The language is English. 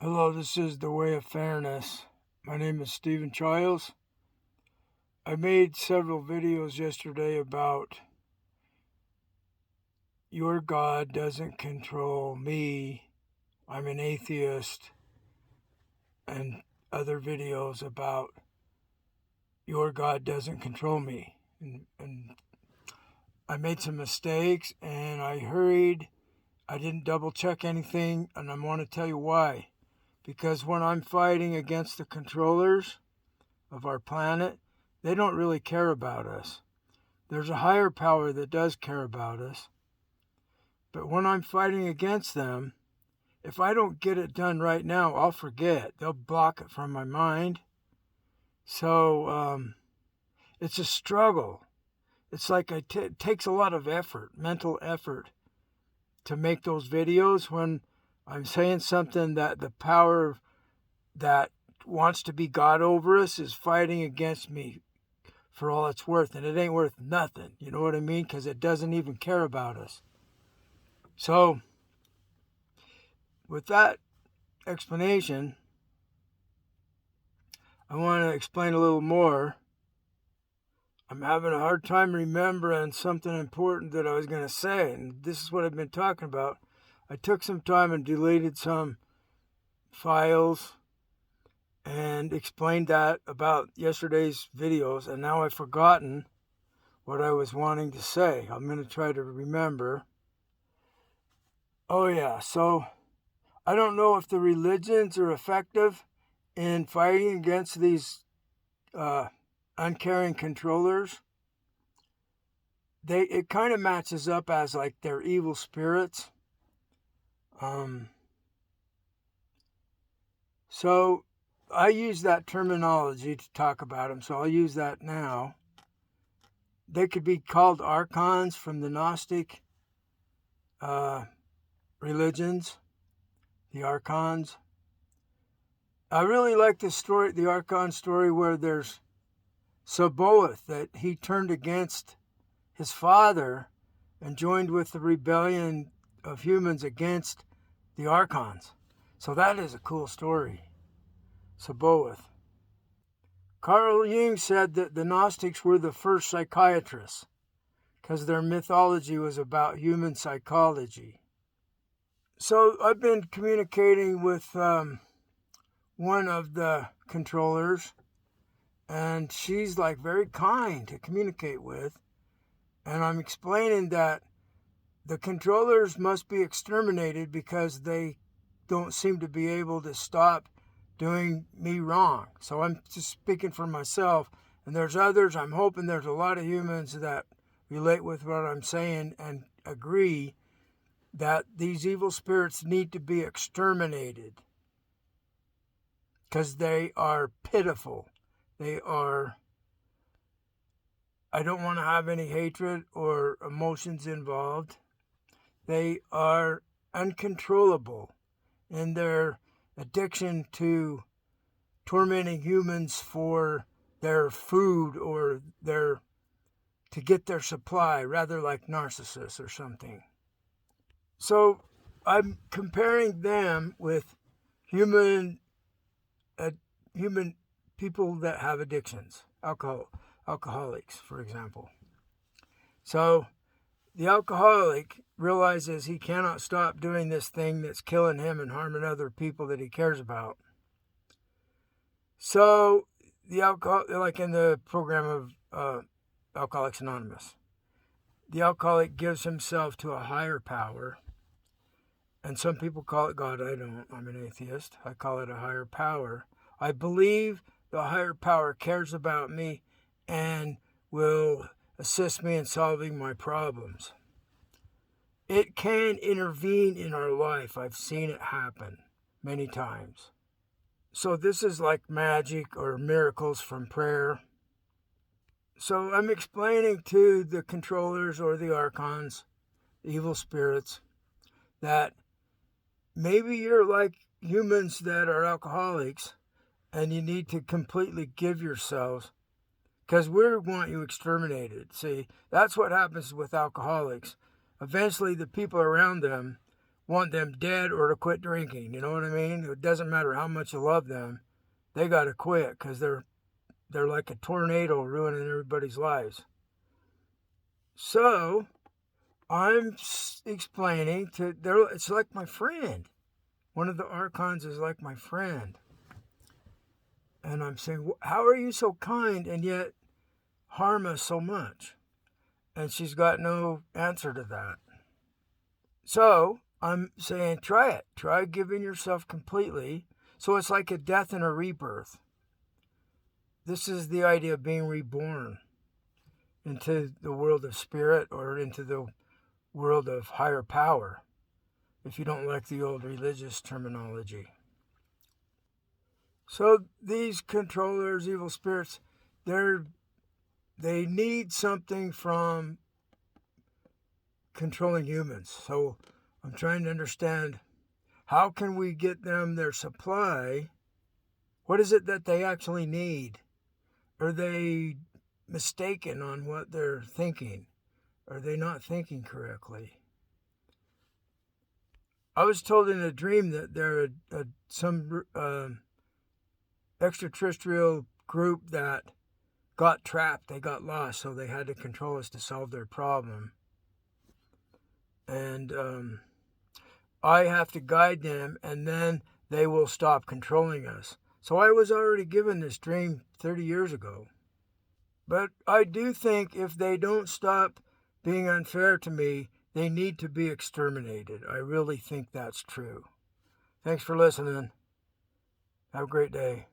Hello, this is The Way of Fairness. My name is Stephen Childs. I made several videos yesterday about your God doesn't control me, I'm an atheist, and other videos about your God doesn't control me. And I made some mistakes and I hurried. I didn't double check anything, and I want to tell you why. Because when I'm fighting against the controllers of our planet, they don't really care about us. There's a higher power that does care about us. But when I'm fighting against them, if I don't get it done right now, I'll forget. They'll block it from my mind. So it's a struggle. It's like it takes a lot of effort, mental effort, to make those videos when I'm saying something that the power that wants to be God over us is fighting against me for all it's worth, and it ain't worth nothing. You know what I mean? Because it doesn't even care about us. So, with that explanation, I want to explain a little more. I'm having a hard time remembering something important that I was going to say, and this is what I've been talking about. I took some time and deleted some files and explained that about yesterday's videos, and now I've forgotten what I was wanting to say. I'm going to try to remember. Oh yeah, so I don't know if the religions are effective in fighting against these uncaring controllers. It kind of matches up as like they're evil spirits. So I use that terminology to talk about them, so I'll use that now. They could be called archons from the Gnostic religions, the archons. I really like the story, the archon story, where there's Sabaoth, that he turned against his father and joined with the rebellion of humans against the archons. So that is a cool story. Sabaoth. Carl Jung said that the Gnostics were the first psychiatrists because their mythology was about human psychology. So I've been communicating with one of the controllers, and she's like very kind to communicate with. And I'm explaining that the controllers must be exterminated because they don't seem to be able to stop doing me wrong. So I'm just speaking for myself, and there's others. I'm hoping there's a lot of humans that relate with what I'm saying and agree that these evil spirits need to be exterminated because they are pitiful. I don't want to have any hatred or emotions involved. They are uncontrollable in their addiction to tormenting humans for their food or to get their supply, rather like narcissists or something. So I'm comparing them with human people that have addictions, alcoholics, for example. So the alcoholic realizes he cannot stop doing this thing that's killing him and harming other people that he cares about. So the like in the program of Alcoholics Anonymous, the alcoholic gives himself to a higher power, and some people call it God. I don't. I'm an atheist. I call it a higher power. I believe the higher power cares about me and will assist me in solving my problems. It can intervene in our life. I've seen it happen many times. So this is like magic or miracles from prayer. So I'm explaining to the controllers or the archons, evil spirits, that maybe you're like humans that are alcoholics and you need to completely give yourselves because we want you exterminated. See, that's what happens with alcoholics. Eventually, the people around them want them dead or to quit drinking. You know what I mean? It doesn't matter how much you love them. They got to quit because they're like a tornado ruining everybody's lives. So I'm explaining to it's like my friend. One of the archons is like my friend. And I'm saying, how are you so kind and yet harm us so much? And she's got no answer to that. So I'm saying, try it. Try giving yourself completely. So it's like a death and a rebirth. This is the idea of being reborn into the world of spirit or into the world of higher power, if you don't like the old religious terminology. So these controllers, evil spirits, they need something from controlling humans. So I'm trying to understand, how can we get them their supply? What is it that they actually need? Are they mistaken on what they're thinking? Are they not thinking correctly? I was told in a dream that there are some extraterrestrial group that got trapped. They got lost, so they had to control us to solve their problem. And I have to guide them, and then they will stop controlling us. So I was already given this dream 30 years ago. But I do think if they don't stop being unfair to me, they need to be exterminated. I really think that's true. Thanks for listening. Have a great day.